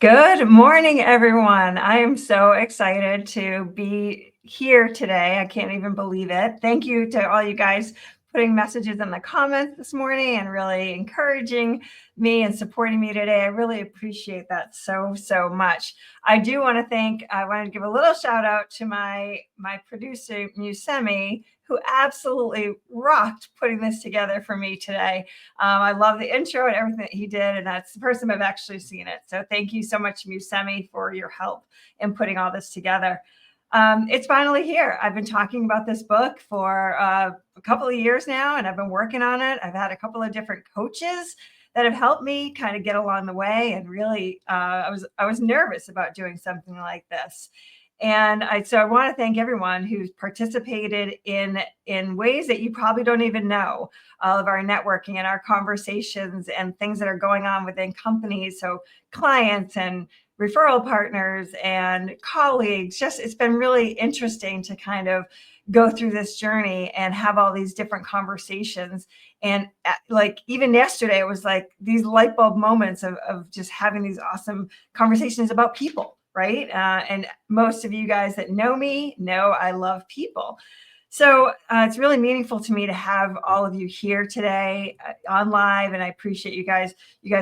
Good morning, everyone. I am so excited to be here today. I can't even believe it. Thank you to all you guys putting messages in the comments this morning and really encouraging me and supporting me today. I really appreciate that so much. I wanted to give a little shout out to my producer, Musemi, who absolutely rocked putting this together for me today. I love the intro and everything that he did, and that's the first time I've actually seen it. So thank you so much, Musemi, for your help in putting all this together. It's finally here. I've been talking about this book for a couple of years now, and I've been working on it. I've had a couple of different coaches that have helped me kind of get along the way, and really, I was nervous about doing something like this. So I want to thank everyone who's participated in ways that you probably don't even know, all of our networking and our conversations and things that are going on within companies. So clients and referral partners and colleagues, just it's been really interesting to kind of go through this journey and have all these different conversations. And like even yesterday, it was like these light bulb moments of just having these awesome conversations about people, right? And most of you guys that know me know I love people. So it's really meaningful to me to have all of you here today on live, and I appreciate you guys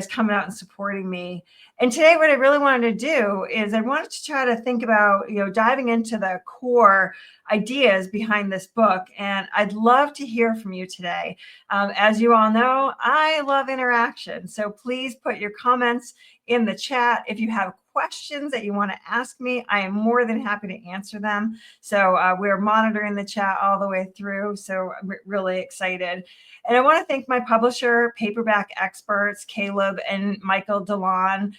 coming out and supporting me. And today, what I really wanted to do is I wanted to try to think about, diving into the core ideas behind this book. And I'd love to hear from you today. As you all know, I love interaction. So please put your comments in the chat. If you have questions that you want to ask me, I am more than happy to answer them. So we're monitoring the chat all the way through. So I'm really excited. And I want to thank my publisher, Paperback Experts, Caleb and Michael DeLon.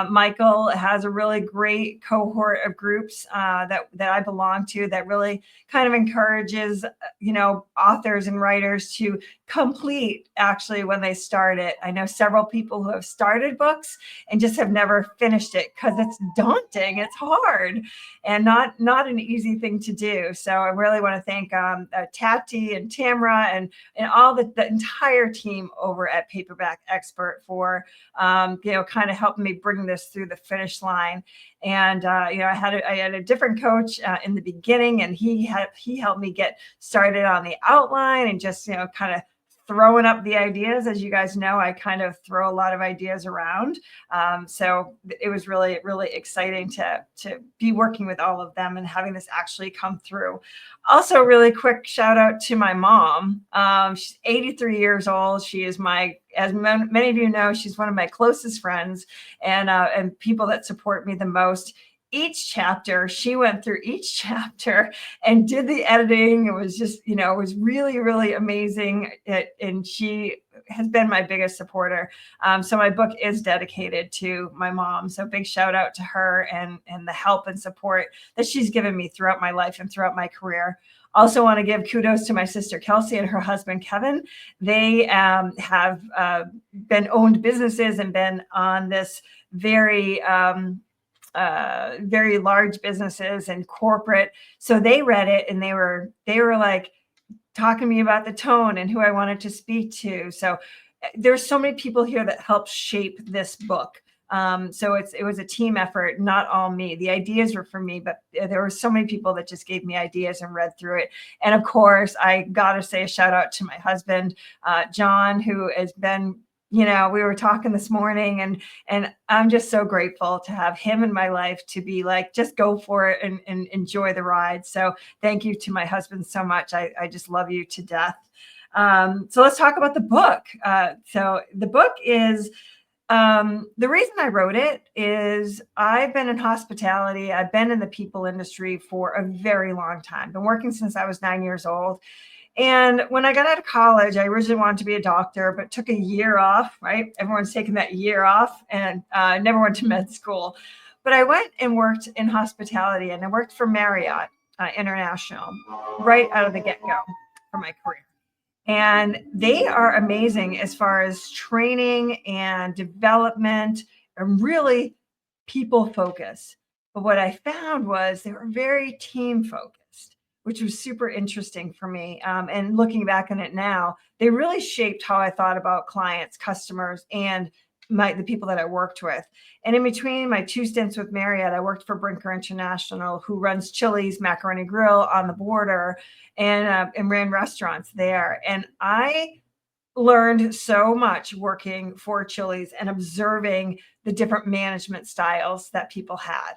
Michael has a really great cohort of groups that I belong to that really kind of encourages, authors and writers to complete actually when they start it. I know several people who have started books and just have never finished it because it's daunting, it's hard, and not an easy thing to do. So I really want to thank Tati and Tamra and all the entire team over at Paperback Expert for kind of helping me bring this through the finish line. And I had a different coach in the beginning, and he helped me get started on the outline and just kind of throwing up the ideas. As you guys know, I kind of throw a lot of ideas around. So it was really, really exciting to be working with all of them and having this actually come through. Also, really quick shout out to my mom. She's 83 years old. She is as many of you know, she's one of my closest friends and people that support me the most. Each chapter, she went through each chapter and did the editing. It was just, it was really, really amazing. And she has been my biggest supporter. So my book is dedicated to my mom. So big shout out to her and the help and support that she's given me throughout my life and throughout my career. Also want to give kudos to my sister Kelsey and her husband Kevin. They have been owned businesses and been on this very very large businesses and corporate. So they read it and they were like talking to me about the tone and who I wanted to speak to. So there's so many people here that helped shape this book. So it was a team effort, not all me. The ideas were for me, but there were so many people that just gave me ideas and read through it. And of course, I got to say a shout out to my husband, John, who has been, we were talking this morning and I'm just so grateful to have him in my life to be like, just go for it and enjoy the ride. So thank you to my husband so much. I just love you to death. So let's talk about the book. So the book is, the reason I wrote it is I've been in hospitality. I've been in the people industry for a very long time. Been working since I was 9 years old. And when I got out of college, I originally wanted to be a doctor, but took a year off, right? Everyone's taking that year off and never went to med school. But I went and worked in hospitality and I worked for Marriott International right out of the get-go for my career. And they are amazing as far as training and development and really people focused. But what I found was they were very team focused, which was super interesting for me. And looking back on it now, they really shaped how I thought about clients, customers, and the people that I worked with. And in between my 2 stints with Marriott, I worked for Brinker International, who runs Chili's Macaroni Grill on the border and ran restaurants there. And I learned so much working for Chili's and observing the different management styles that people had.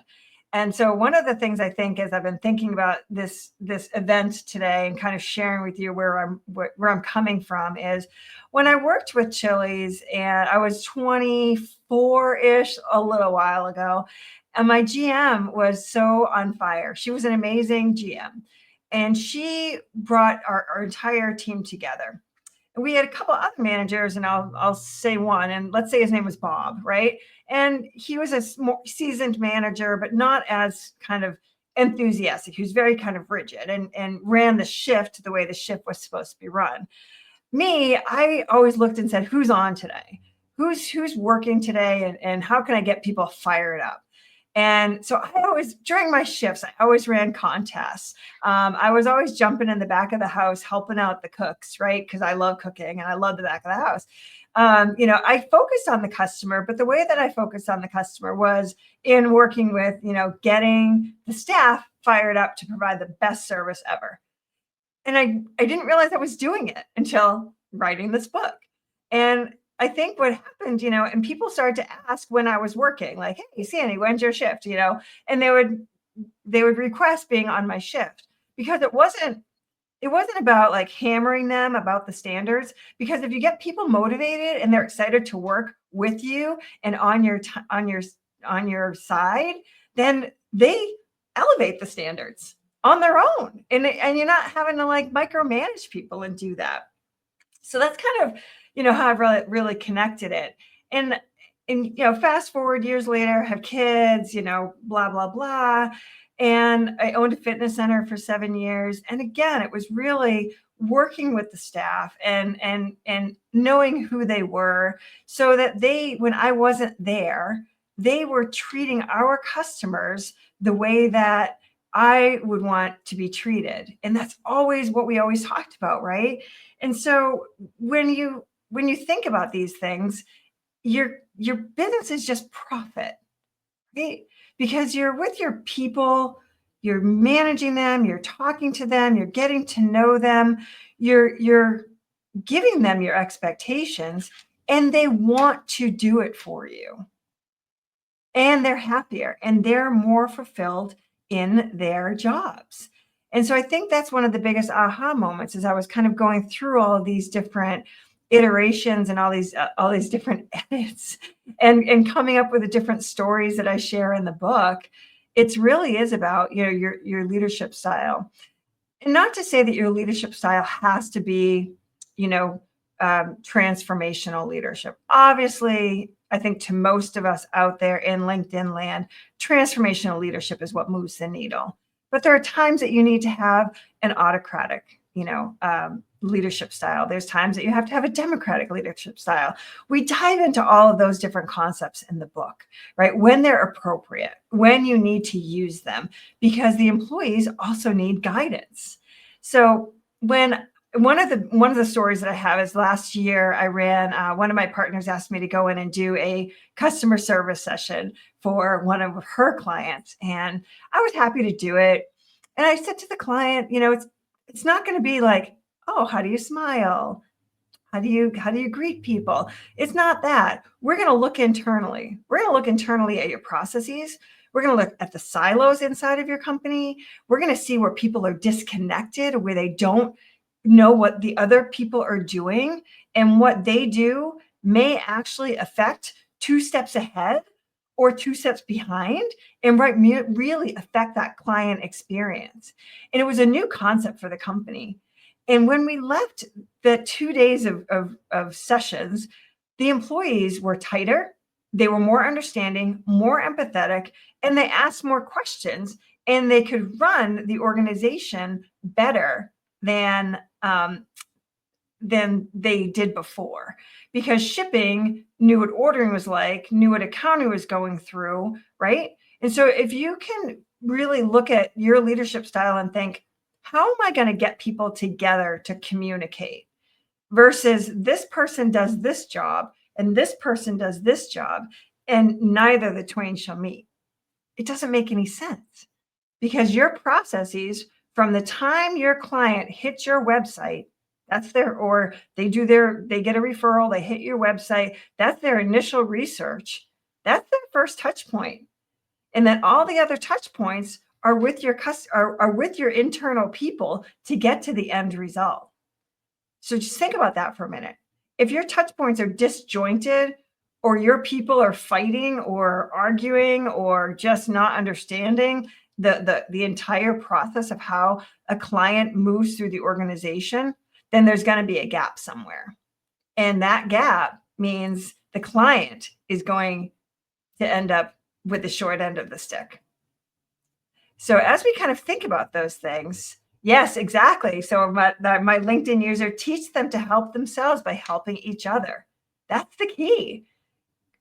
And so one of the things I think is I've been thinking about this event today and kind of sharing with you where I'm coming from is when I worked with Chili's and I was 24-ish a little while ago, and my GM was so on fire. She was an amazing GM, and she brought our entire team together. We had a couple other managers, and I'll say one, and let's say his name was Bob, right? And he was a more seasoned manager, but not as kind of enthusiastic. He was very kind of rigid and ran the shift the way the shift was supposed to be run. Me, I always looked and said, who's on today? Who's working today? And how can I get people fired up? And so I always, during my shifts, I always ran contests. I was always jumping in the back of the house, helping out the cooks, right? Because I love cooking and I love the back of the house. I focused on the customer, but the way that I focused on the customer was in working with, getting the staff fired up to provide the best service ever. And I didn't realize I was doing it until writing this book. And I think what happened, and people started to ask when I was working, like, hey, Sandy, when's your shift? And they would request being on my shift because it wasn't about like hammering them about the standards, because if you get people motivated and they're excited to work with you and on your side, then they elevate the standards on their own. And you're not having to like micromanage people and do that. So that's kind of, how I've really connected it. And fast forward years later, have kids, blah, blah, blah. And I owned a fitness center for 7 years. And again, it was really working with the staff and knowing who they were so that when I wasn't there, they were treating our customers the way that I would want to be treated. And that's always what we always talked about, right? And so when you think about these things, your business is just profit, right? Because you're with your people, you're managing them, you're talking to them, you're getting to know them, you're giving them your expectations, and they want to do it for you. And they're happier and they're more fulfilled in their jobs. And so I think that's one of the biggest aha moments as I was kind of going through all of these different iterations and all these different edits and coming up with the different stories that I share in the book. It's really is about, your leadership style. And not to say that your leadership style has to be, you know, transformational leadership. Obviously, I think to most of us out there in LinkedIn land, transformational leadership is what moves the needle. But there are times that you need to have an autocratic, leadership style. There's times that you have to have a democratic leadership style. We dive into all of those different concepts in the book, right? When they're appropriate, when you need to use them, because the employees also need guidance. So when one of the stories that I have is last year I ran, one of my partners asked me to go in and do a customer service session for one of her clients, and I was happy to do it. And I said to the client, it's not going to be like, oh, how do you smile? How do you greet people? It's not that. We're going to look internally. We're going to look internally at your processes. We're going to look at the silos inside of your company. We're going to see where people are disconnected, where they don't know what the other people are doing, and what they do may actually affect 2 steps ahead or 2 steps behind, and really affect that client experience. And it was a new concept for the company. And when we left the 2 days of sessions, the employees were tighter, they were more understanding, more empathetic, and they asked more questions, and they could run the organization better than they did before, because shipping knew what ordering was like, knew what accounting was going through, right? And so if you can really look at your leadership style and think, how am I going to get people together to communicate versus this person does this job and this person does this job and neither the twain shall meet? It doesn't make any sense, because your processes from the time your client hits your website, or they get a referral, they hit your website, that's their initial research. That's their first touch point. And then all the other touch points are with your internal people to get to the end result. So just think about that for a minute. If your touch points are disjointed, or your people are fighting or arguing or just not understanding the entire process of how a client moves through the organization, then there's going to be a gap somewhere. And that gap means the client is going to end up with the short end of the stick. So as we kind of think about those things, yes, exactly. So my LinkedIn user, teach them to help themselves by helping each other. That's the key.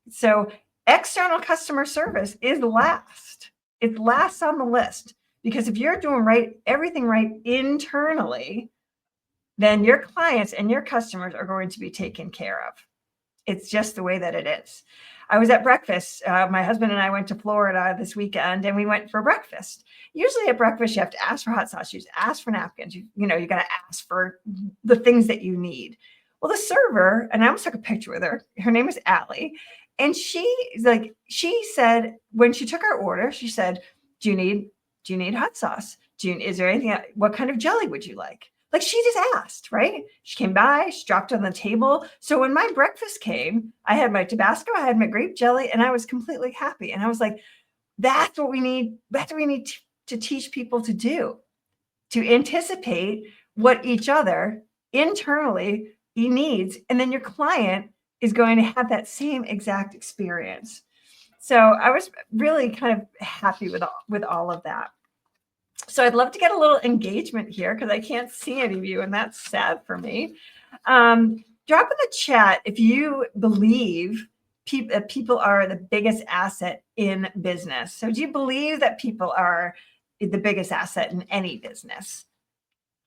So external customer service is last. It's last on the list, because if you're doing everything right internally, then your clients and your customers are going to be taken care of. It's just the way that it is. I was at breakfast. My husband and I went to Florida this weekend, and we went for breakfast. Usually at breakfast, you have to ask for hot sauce. You ask for napkins. You got to ask for the things that you need. Well, the server, and I almost took a picture with her. Her name is Allie. And she said, when she took our order, she said, do you need hot sauce? Is there anything, what kind of jelly would you like? Like, she just asked, right? She came by, she dropped it on the table. So when my breakfast came, I had my Tabasco, I had my grape jelly, and I was completely happy. And I was like, that's what we need. That's what we need to teach people to do, to anticipate what each other internally needs. And then your client is going to have that same exact experience. So I was really kind of happy with all of that. So I'd love to get a little engagement here, because I can't see any of you, and that's sad for me. Drop in the chat if you believe people are the biggest asset in business. So do you believe that people are the biggest asset in any business?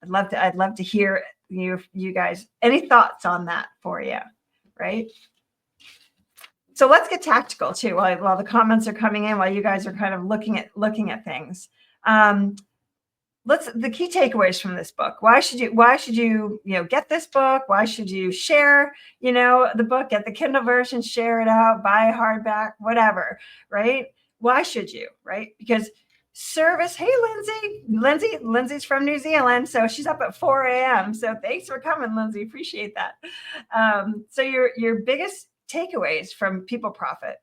I'd love to hear you guys, any thoughts on that for you, right? So let's get tactical too, while the comments are coming in, while you guys are kind of looking at things. let's the key takeaways from this book. Why should you get this book? Why should you share, the book, get the Kindle version, share it out, buy a hardback, whatever, right? Why should you, right? Because service, hey Lindsay's from New Zealand, so she's up at 4 a.m. So thanks for coming, Lindsay. Appreciate that. So your biggest takeaways from People Profit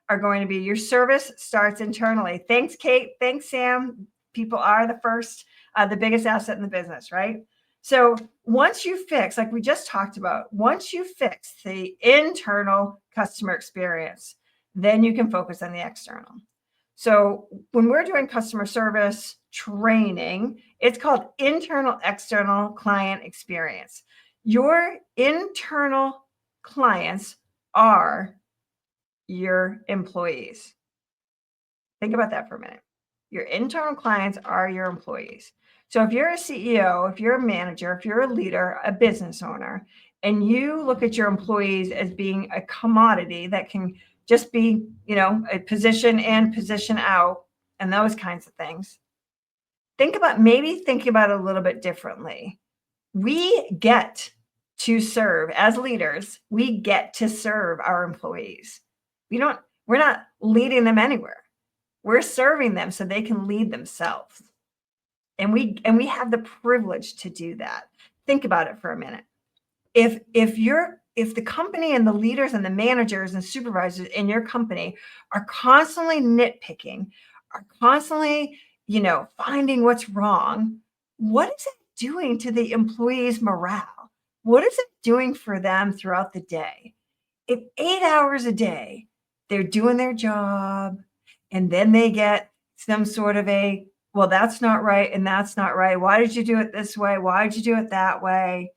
are going to be your service starts internally. Thanks, Kate. Thanks, Sam. People are the biggest asset in the business, right? So once you fix, like we just talked about, once you fix the internal customer experience, then you can focus on the external. So when we're doing customer service training, it's called internal external client experience. Your internal clients are your employees. Think about that for a minute. Your internal clients are your employees. So if you're a CEO, if you're a manager, if you're a leader, a business owner, and you look at your employees as being a commodity that can just be, a position in, position out, and those kinds of things, think about it a little bit differently. We get to serve as leaders, we get to serve our employees. We're not leading them anywhere. We're serving them so they can lead themselves. And we have the privilege to do that. Think about it for a minute. If the company and the leaders and the managers and supervisors in your company are constantly nitpicking, are constantly, finding what's wrong, what is it doing to the employees' morale? What is it doing for them throughout the day? If 8 hours a day, they're doing their job, and then they get some sort of well, that's not right, and that's not right. Why did you do it this way? Why did you do it that way?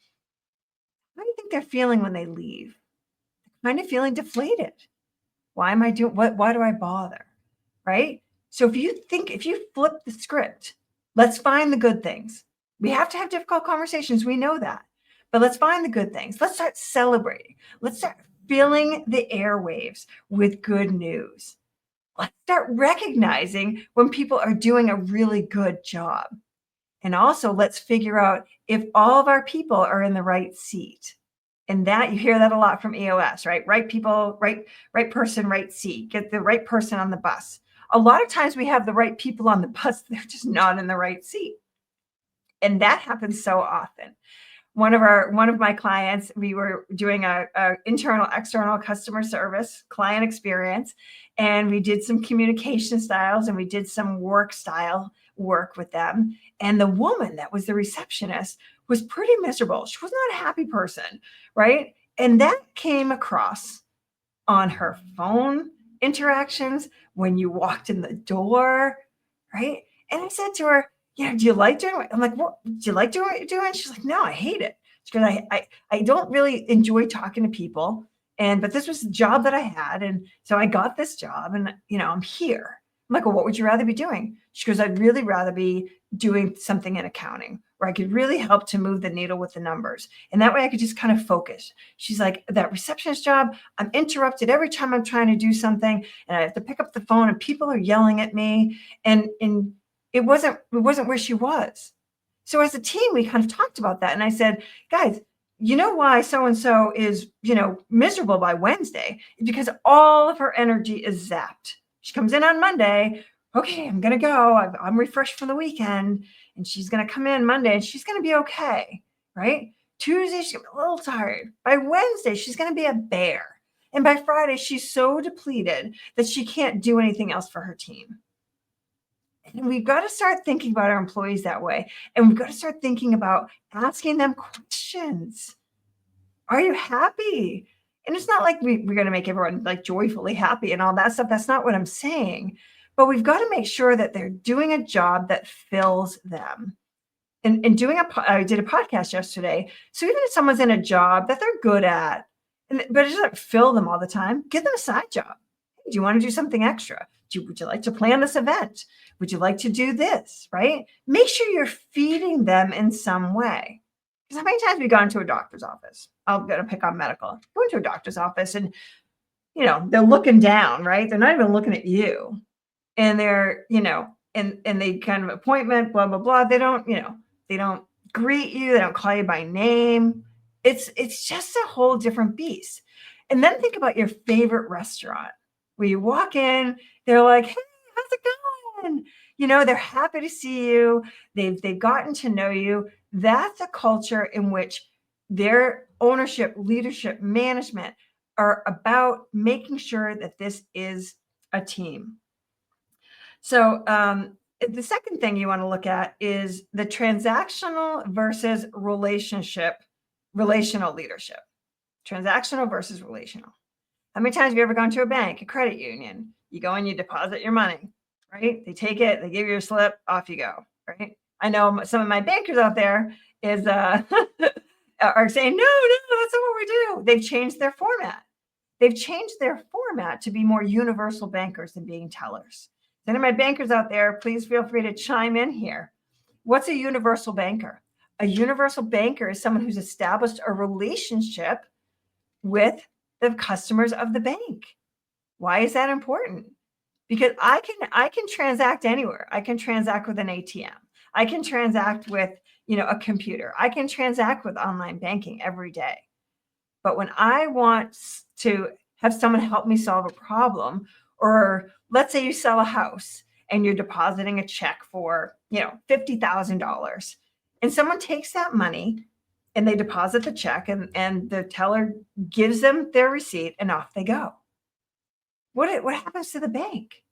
How do you think they're feeling when they leave? They're kind of feeling deflated. Why am I doing why do I bother? Right? So if you flip the script, let's find the good things. We have to have difficult conversations. We know that. But let's find the good things. Let's start celebrating. Let's start filling the airwaves with good news. Let's start recognizing when people are doing a really good job. And also, let's figure out if all of our people are in the right seat. And that you hear that a lot from EOS, right? Right people, right person, right seat. Get the right person on the bus. A lot of times we have the right people on the bus, they're just not in the right seat. And that happens so often. One of my clients, we were doing a internal external customer service client experience, and we did some communication styles and we did some work style work with them. And the woman that was the receptionist was pretty miserable. She was not a happy person, right? And that came across on her phone interactions when you walked in the door, right? And I said to her, yeah, do you like doing what I'm like, what do you like doing what you're doing? She's like, no, I hate it. Because I don't really enjoy talking to people. But this was the job that I had. And so I got this job and I'm here. I'm like, well, what would you rather be doing? She goes, I'd really rather be doing something in accounting where I could really help to move the needle with the numbers. And that way I could just kind of focus. She's like, that receptionist job, I'm interrupted every time I'm trying to do something and I have to pick up the phone and people are yelling at me. And it wasn't where she was. So as a team, we kind of talked about that. And I said, guys, you know why so-and-so is, miserable by Wednesday? It's because all of her energy is zapped. She comes in on Monday. Okay, I'm going to go. I'm refreshed from the weekend. And she's going to come in Monday and she's going to be okay, right? Tuesday, she's going to be a little tired. By Wednesday, she's going to be a bear. And by Friday, she's so depleted that she can't do anything else for her team. And we've got to start thinking about our employees that way. And we've got to start thinking about asking them questions. Are you happy? And it's not like we're going to make everyone like joyfully happy and all that stuff. That's not what I'm saying. But we've got to make sure that they're doing a job that fills them. And I did a podcast yesterday. So even if someone's in a job that they're good at, but it doesn't fill them all the time, give them a side job. Do you want to do something extra? Would you like to plan this event? Would you like to do this, right? Make sure you're feeding them in some way. Because how many times have we gone to a doctor's office? I'm going to pick on medical. Go into a doctor's office and, they're looking down, right? They're not even looking at you. And they're, and they kind of appointment, blah, blah, blah. They don't, they don't greet you. They don't call you by name. It's just a whole different beast. And then think about your favorite restaurant where you walk in, they're like, hey, how's it going? They're happy to see you. They've gotten to know you. That's a culture in which their ownership, leadership, management are about making sure that this is a team. So the second thing you want to look at is the transactional versus relational leadership. Transactional versus relational. How many times have you ever gone to a bank, a credit union? You go and you deposit your money, right? They take it, they give you a slip, off you go, right? I know some of my bankers out there is are saying, no, that's not what we do. They've changed their format. They've changed their format to be more universal bankers than being tellers. Any of my bankers out there, please feel free to chime in here. What's a universal banker? A universal banker is someone who's established a relationship with the customers of the bank. Why is that important? Because I can transact anywhere. I can transact with an ATM. I can transact with, a computer. I can transact with online banking every day. But when I want to have someone help me solve a problem, or let's say you sell a house and you're depositing a check for, $50,000, and someone takes that money and they deposit the check and the teller gives them their receipt and off they go. What happens to the bank?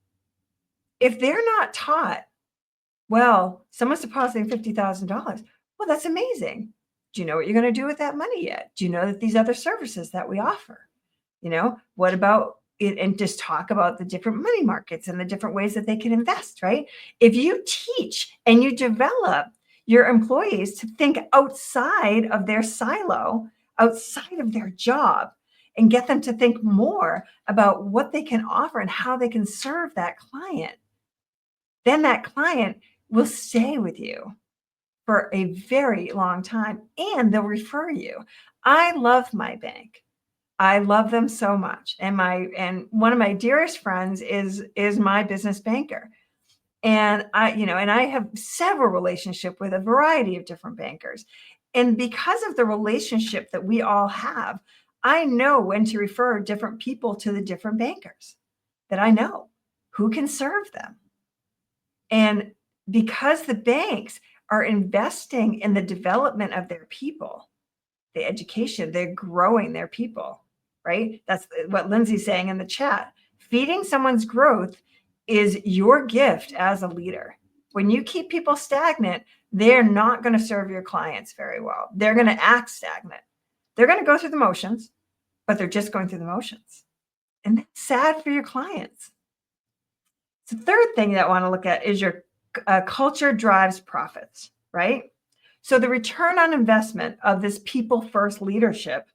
If they're not taught, well, someone's depositing $50,000. Well, that's amazing. Do you know what you're going to do with that money yet? Do you know that these other services that we offer? What about it? And just talk about the different money markets and the different ways that they can invest, right? If you teach and you develop your employees to think outside of their silo, outside of their job, and get them to think more about what they can offer and how they can serve that client, then that client will stay with you for a very long time and they'll refer you. I love my bank. I love them so much. And one of my dearest friends is my business banker. And I have several relationships with a variety of different bankers. And because of the relationship that we all have, I know when to refer different people to the different bankers that I know who can serve them. And because the banks are investing in the development of their people, the education, they're growing their people, right? That's what Lindsay's saying in the chat. Feeding someone's growth is your gift as a leader. When you keep people stagnant, they're not going to serve your clients very well. They're going to act stagnant. They're going to go through the motions, but they're just going through the motions. And that's sad for your clients. The third thing that I want to look at is your culture drives profits, right? So the return on investment of this people first leadership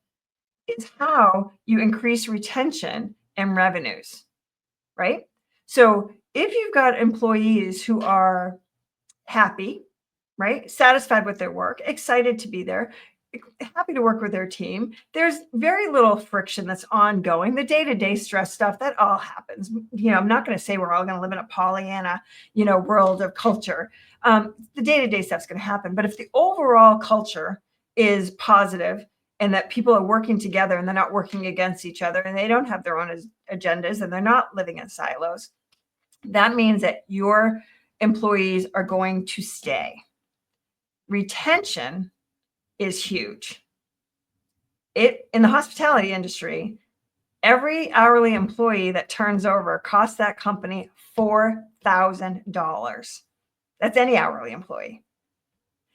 is how you increase retention and revenues, right? So if you've got employees who are happy, right, satisfied with their work, excited to be there, happy to work with their team, there's very little friction that's ongoing. The day-to-day stress stuff, that all happens. I'm not going to say we're all going to live in a Pollyanna, world of culture. The day-to-day stuff's going to happen. But if the overall culture is positive and that people are working together and they're not working against each other and they don't have their own agendas and they're not living in silos, that means that your employees are going to stay. Retention is huge. In the hospitality industry, every hourly employee that turns over costs that company $4,000. That's any hourly employee.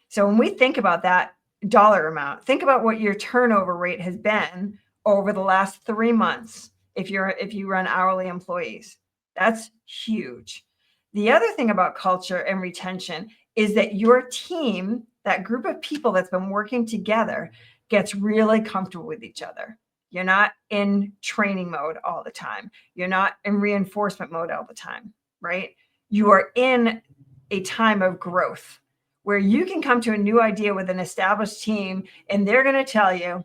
So when we think about that dollar amount, think about what your turnover rate has been over the last 3 months if you run hourly employees. That's huge. The other thing about culture and retention is that your team, that group of people that's been working together, gets really comfortable with each other. You're not in training mode all the time. You're not in reinforcement mode all the time, right? You are in a time of growth where you can come to a new idea with an established team and they're going to tell you,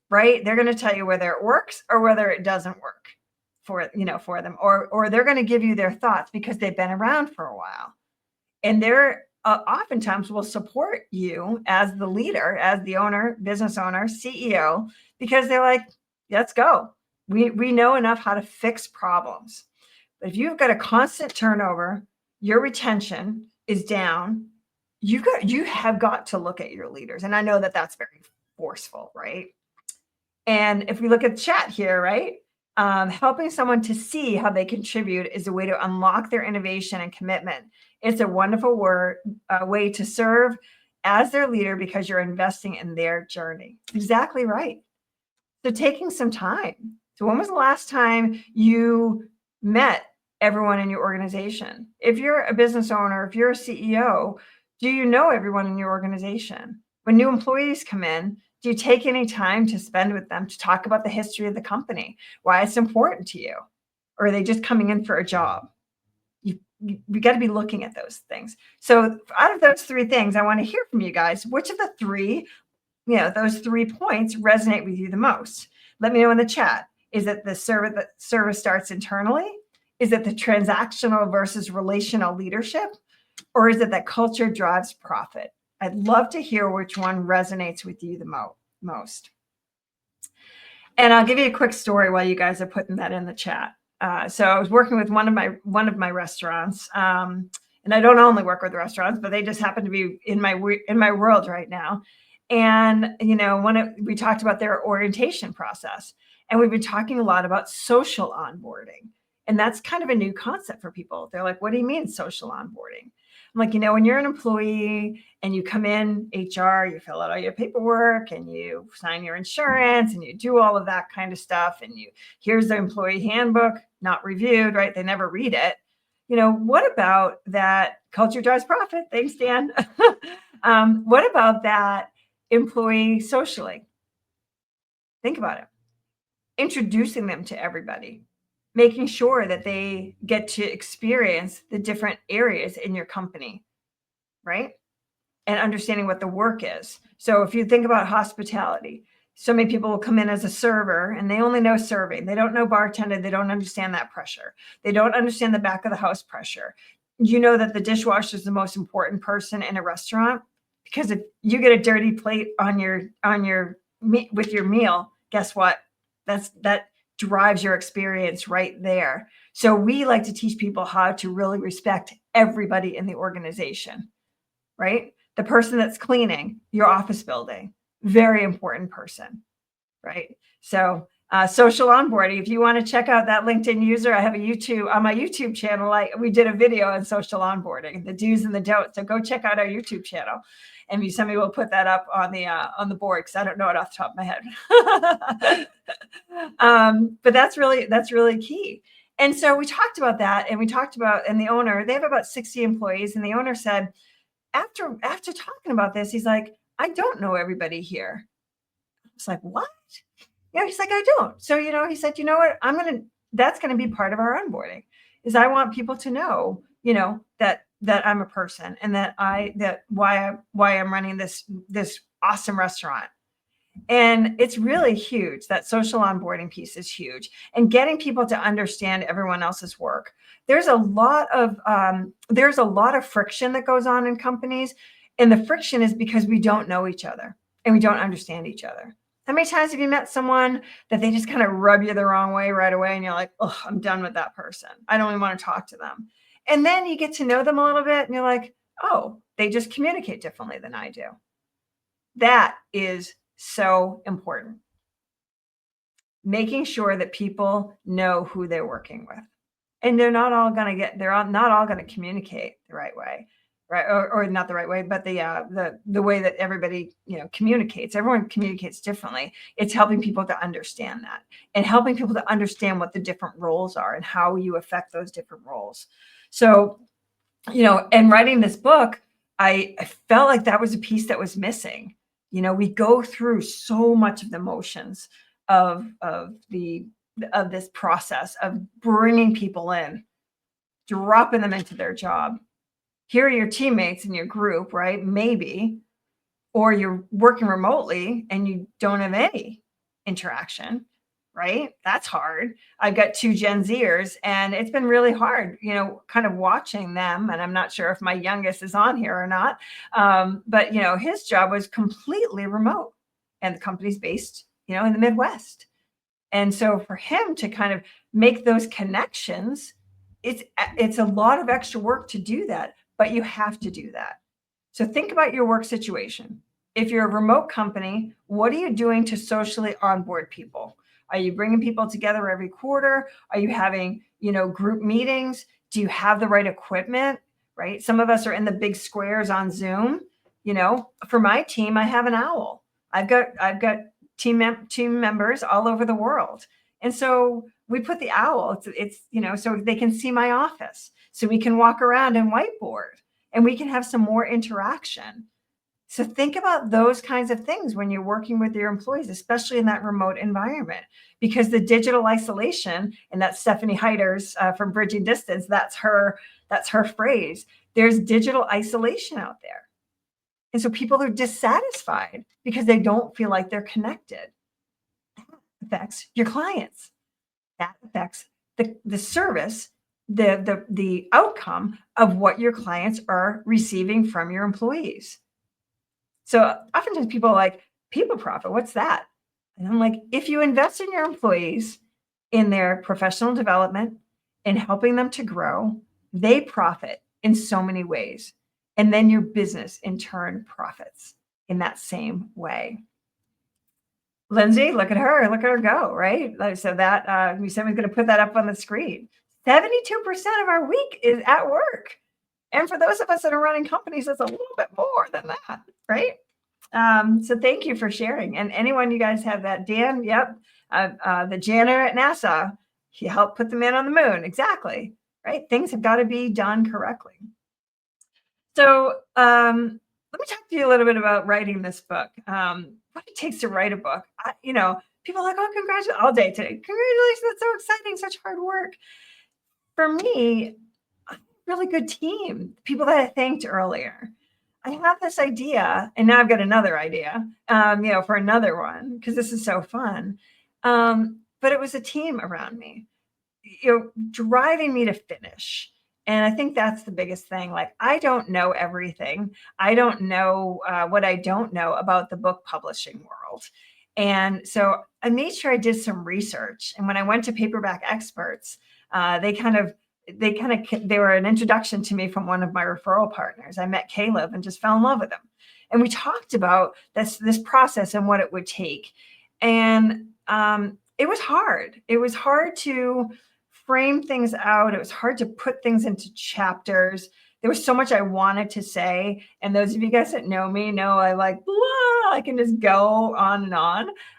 right? They're going to tell you whether it works or whether it doesn't work for them, or they're going to give you their thoughts because they've been around for a while. And they're oftentimes will support you as the leader, as the owner, business owner, CEO, because they're like, let's go. We know enough how to fix problems. But if you've got a constant turnover, your retention is down, you have got to look at your leaders. And I know that that's very forceful, right? And if we look at chat here, right? Helping someone to see how they contribute is a way to unlock their innovation and commitment. It's a wonderful way to serve as their leader because you're investing in their journey. Exactly right. So taking some time. So when was the last time you met everyone in your organization? If you're a business owner, if you're a CEO, do you know everyone in your organization? When new employees come in, do you take any time to spend with them to talk about the history of the company, why it's important to you? Or are they just coming in for a job? We got to be looking at those things. So out of those three things, I want to hear from you guys. Which of the three, those 3 points resonate with you the most? Let me know in the chat. Is it the service starts internally? Is it the transactional versus relational leadership? Or is it that culture drives profit? I'd love to hear which one resonates with you the most. And I'll give you a quick story while you guys are putting that in the chat. So I was working with one of my restaurants, and I don't only work with restaurants, but they just happen to be in my world right now. And we talked about their orientation process, and we've been talking a lot about social onboarding, and that's kind of a new concept for people. They're like, "What do you mean social onboarding?" I'm like, when you're an employee and you come in HR, you fill out all your paperwork and you sign your insurance and you do all of that kind of stuff. And here's the employee handbook, not reviewed, right? They never read it. What about that culture drives profit? Thanks, Dan. What about that employee socially? Think about it. Introducing them to everybody, making sure that they get to experience the different areas in your company, right? And understanding what the work is. So if you think about hospitality, so many people will come in as a server and they only know serving. They don't know bartender. They don't understand that pressure. They don't understand the back of the house pressure. You know that the dishwasher is the most important person in a restaurant, because if you get a dirty plate on your with your meal, guess what? That drives your experience right there. So we like to teach people how to really respect everybody in the organization, right? The person that's cleaning your office building, very important person, right? So social onboarding, if you want to check out that LinkedIn user, I have on my YouTube channel, we did a video on social onboarding, the do's and the don'ts. So go check out our YouTube channel. And somebody will put that up on the board, because I don't know it off the top of my head. But that's really key. And so we talked about that, and the owner, they have about 60 employees, and the owner said, after talking about this, he's like, I don't know everybody here. I was like, what? He's like, I don't. So, he said, you know what? That's going to be part of our onboarding, is I want people to know, that I'm a person, and why I'm running this awesome restaurant. And it's really huge. That social onboarding piece is huge, and getting people to understand everyone else's work. There's a lot of friction that goes on in companies, and the friction is because we don't know each other and we don't understand each other. How many times have you met someone that they just kind of rub you the wrong way right away, and you're like, oh, I'm done with that person. I don't even want to talk to them. And then you get to know them a little bit, and you're like, oh, they just communicate differently than I do. That is so important. Making sure that people know who they're working with, and they're not all going to communicate the right way, right? Or not the right way, but the way that everybody communicates. Everyone communicates differently. It's helping people to understand that, and helping people to understand what the different roles are and how you affect those different roles. So, and writing this book, I felt like that was a piece that was missing. We go through so much of the motions of this process of bringing people in, dropping them into their job. Here are your teammates in your group, right? Maybe, or you're working remotely and you don't have any interaction. right? That's hard. I've got two Gen Zers, and it's been really hard, kind of watching them. And I'm not sure if my youngest is on here or not. But, his job was completely remote, and the company's based, in the Midwest. And so for him to kind of make those connections, it's a lot of extra work to do that, but you have to do that. So think about your work situation. If you're a remote company, what are you doing to socially onboard people? Are you bringing people together every quarter? Are you having, group meetings? Do you have the right equipment? Right? Some of us are in the big squares on Zoom. For my team, I have an owl. I've got team members all over the world. And so we put the owl, so they can see my office, so we can walk around and whiteboard, and we can have some more interaction. So think about those kinds of things when you're working with your employees, especially in that remote environment, because the digital isolation, and that's Stephanie Heider's from Bridging Distance, that's her phrase. There's digital isolation out there. And so people are dissatisfied because they don't feel like they're connected. That affects your clients. That affects the service, the outcome of what your clients are receiving from your employees. So oftentimes people are like, people profit, what's that? And I'm like, if you invest in your employees, in their professional development, in helping them to grow, they profit in so many ways. And then your business in turn profits in that same way. Lindsay, look at her go, right? So that we said we're going to put that up on the screen. 72% of our week is at work. And for those of us that are running companies, that's a little bit more than that, right? So thank you for sharing. And anyone you guys have that, Dan, yep, the janitor at NASA, he helped put the man on the moon. Exactly, right? Things have got to be done correctly. So let me talk to you a little bit about writing this book. What it takes to write a book. People are like, oh, congratulations, all day today. Congratulations, that's so exciting, such hard work. For me, a really good team, people that I thanked earlier. I have this idea, and now I've got another idea, for another one, because this is so fun. But it was a team around me, driving me to finish. And I think that's the biggest thing. Like, I don't know everything. I don't know what I don't know about the book publishing world. And so I made sure I did some research. And when I went to Paperback Experts, they were an introduction to me from one of my referral partners. I met Caleb and just fell in love with him. And we talked about this process and what it would take. And it was hard. It was hard to frame things out. It was hard to put things into chapters. There was so much I wanted to say. And those of you guys that know me know I like, blah, I can just go on and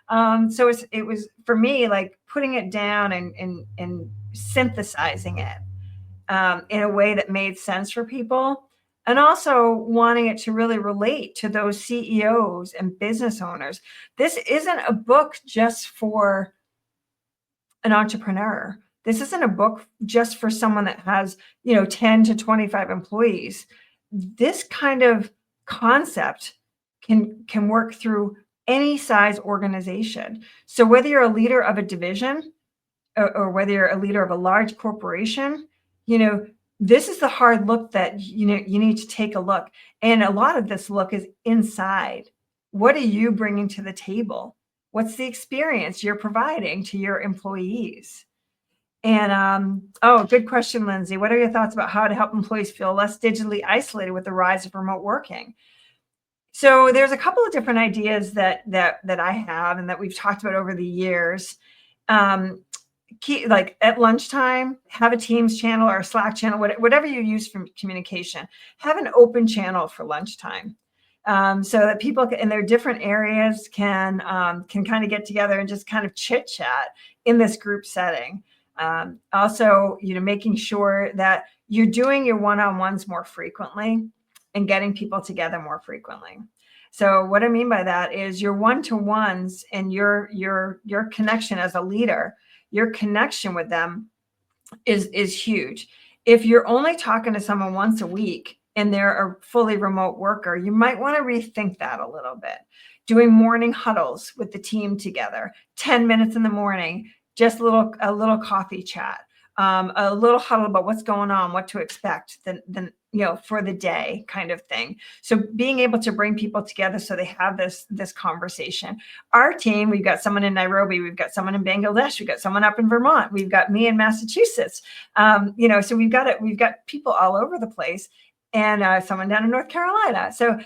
on. So it was for me, like putting it down and synthesizing it in a way that made sense for people, and also wanting it to really relate to those CEOs and business owners. This isn't a book just for an entrepreneur. This isn't a book just for someone that has, 10 to 25 employees. This kind of concept can work through any size organization. So whether you're a leader of a division or whether you're a leader of a large corporation, this is the hard look that, you need to take a look. And a lot of this look is inside. What are you bringing to the table? What's the experience you're providing to your employees? And, good question, Lindsay. What are your thoughts about how to help employees feel less digitally isolated with the rise of remote working? So there's a couple of different ideas that I have and that we've talked about over the years. Like at lunchtime, have a Teams channel or a Slack channel, whatever you use for communication, have an open channel for lunchtime. So that people in their different areas can kind of get together and just kind of chit chat in this group setting. Also, making sure that you're doing your one-on-ones more frequently and getting people together more frequently. So what I mean by that is your one-to-ones and your connection as a leader, your connection with them is huge. If you're only talking to someone once a week and they're a fully remote worker, you might want to rethink that a little bit. doing morning huddles with the team together, 10 minutes in the morning, just a little coffee chat, a little huddle about what's going on, what to expect, then for the day kind of thing. So being able to bring people together so they have this conversation. Our team, we've got someone in Nairobi, we've got someone in Bangladesh, we've got someone up in Vermont, we've got me in Massachusetts. So we've got people all over the place, and someone down in North Carolina. So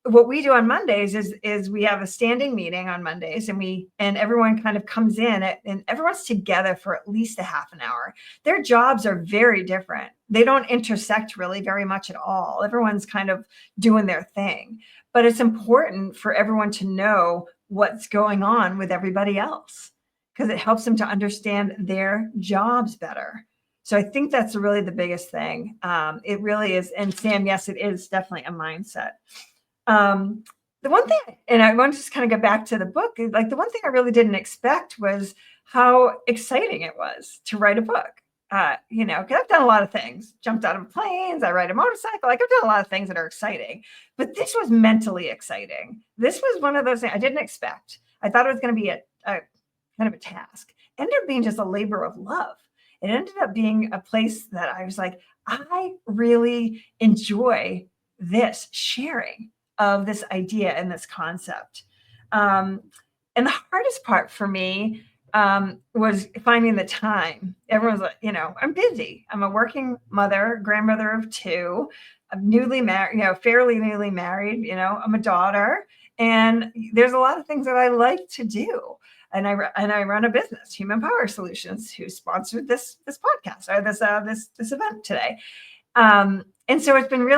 what we do on Mondays is we have a standing meeting on Mondays, and everyone kind of comes in and everyone's together for at least a half an hour. Their jobs are very different. They don't intersect really very much at all. Everyone's kind of doing their thing, but it's important for everyone to know what's going on with everybody else because it helps them to understand their jobs better. So I think that's really the biggest thing. It really is. And Sam, yes, it is definitely a mindset. The one thing, and I want to just kind of go back to the book, like the one thing I really didn't expect was how exciting it was to write a book. Because I've done a lot of things, jumped out of planes, I ride a motorcycle, like I've done a lot of things that are exciting, but this was mentally exciting. This was one of those things I didn't expect. I thought it was going to be a kind of a task. It ended up being just a labor of love. It ended up being a place that I was like, I really enjoy this sharing of this idea and this concept. And the hardest part for me was finding the time. Everyone's like, I'm busy. I'm a working mother, grandmother of two. I'm newly married, fairly newly married. I'm a daughter, and there's a lot of things that I like to do. And I run a business, Human Power Solutions, who sponsored this podcast or this event today. And so it's been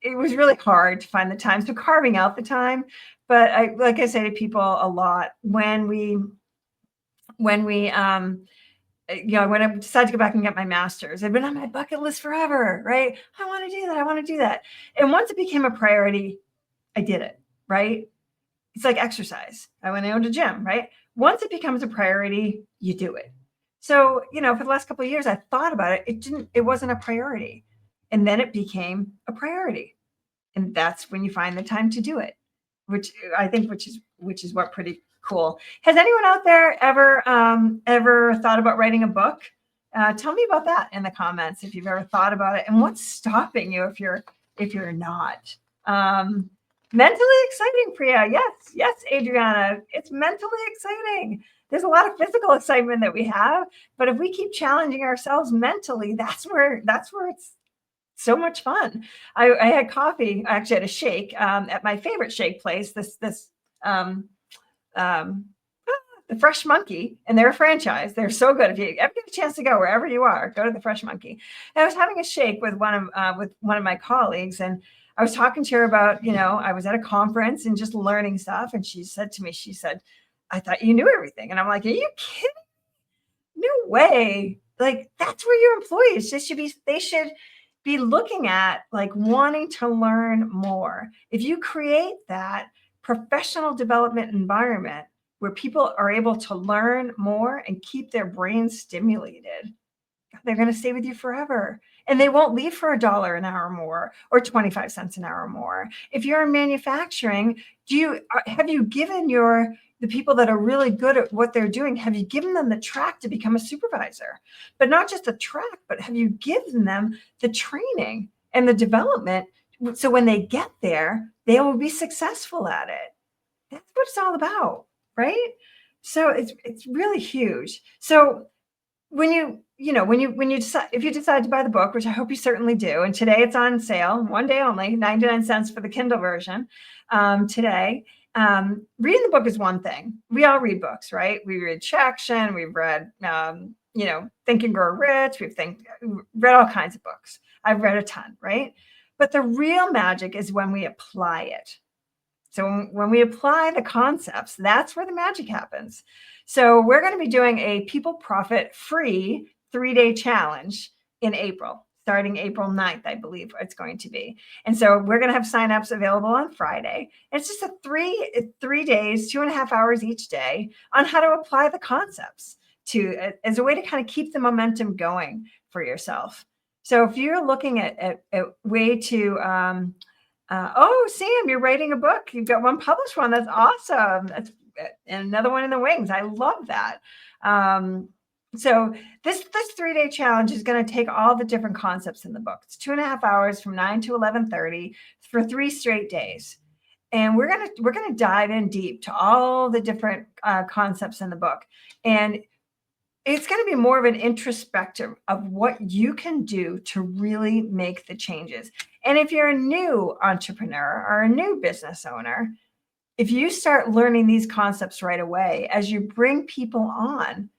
it was really hard to find the time. So carving out the time, but like I say to people a lot, when I decided to go back and get my master's, it'd been on my bucket list forever, right? I want to do that. I want to do that. And once it became a priority, I did it, right? It's like exercise. I went into the gym, right? Once it becomes a priority, you do it. So, for the last couple of years, I thought about it. It wasn't a priority. And then it became a priority. And that's when you find the time to do it, which I think, which is what pretty cool. Has anyone out there ever thought about writing a book? Tell me about that in the comments if you've ever thought about it, and what's stopping you if you're not. Mentally exciting, Priya. Yes, Adriana. It's mentally exciting. There's a lot of physical excitement that we have, but if we keep challenging ourselves mentally, that's where it's so much fun. I had coffee, I actually had a shake at my favorite shake place, the Fresh Monkey, and they're a franchise. They're so good. If you ever get a chance to go wherever you are, go to the Fresh Monkey. And I was having a shake with one of my colleagues, and I was talking to her about, I was at a conference and just learning stuff. And she said to me, I thought you knew everything. And I'm like, are you kidding? No way. Like, that's where your employees they should be looking at, like, wanting to learn more. If you create that professional development environment where people are able to learn more and keep their brains stimulated, they're going to stay with you forever. And they won't leave for $1 an hour more or 25 cents an hour more. If you're in manufacturing, have you given the people that are really good at what they're doing, have you given them the track to become a supervisor? But not just the track, but have you given them the training and the development so when they get there, they will be successful at it? That's what it's all about, right? So it's really huge. So when you decide, if you decide to buy the book, which I hope you certainly do, and today it's on sale, one day only, 99 cents for the Kindle version today. Reading the book is one thing. We all read books, right? We read Traction, we've read, Think and Grow Rich, we've read all kinds of books. I've read a ton, right? But the real magic is when we apply it. So when we apply the concepts, that's where the magic happens. So we're going to be doing a People Profit free 3-day challenge in April, starting April 9th, I believe it's going to be. And so we're going to have signups available on Friday. It's just a 3 days, 2.5 hours each day on how to apply the concepts as a way to kind of keep the momentum going for yourself. So if you're looking at a way to Oh, Sam, you're writing a book. You've got one published one. That's awesome. And another one in the wings. I love that. Um, so this 3-day challenge is going to take all the different concepts in the book. It's 2.5 hours from 9 to 11:30 for 3 straight days, and we're gonna dive in deep to all the different concepts in the book, and it's going to be more of an introspective of what you can do to really make the changes. And if you're a new entrepreneur or a new business owner, if you start learning these concepts right away as you bring people on,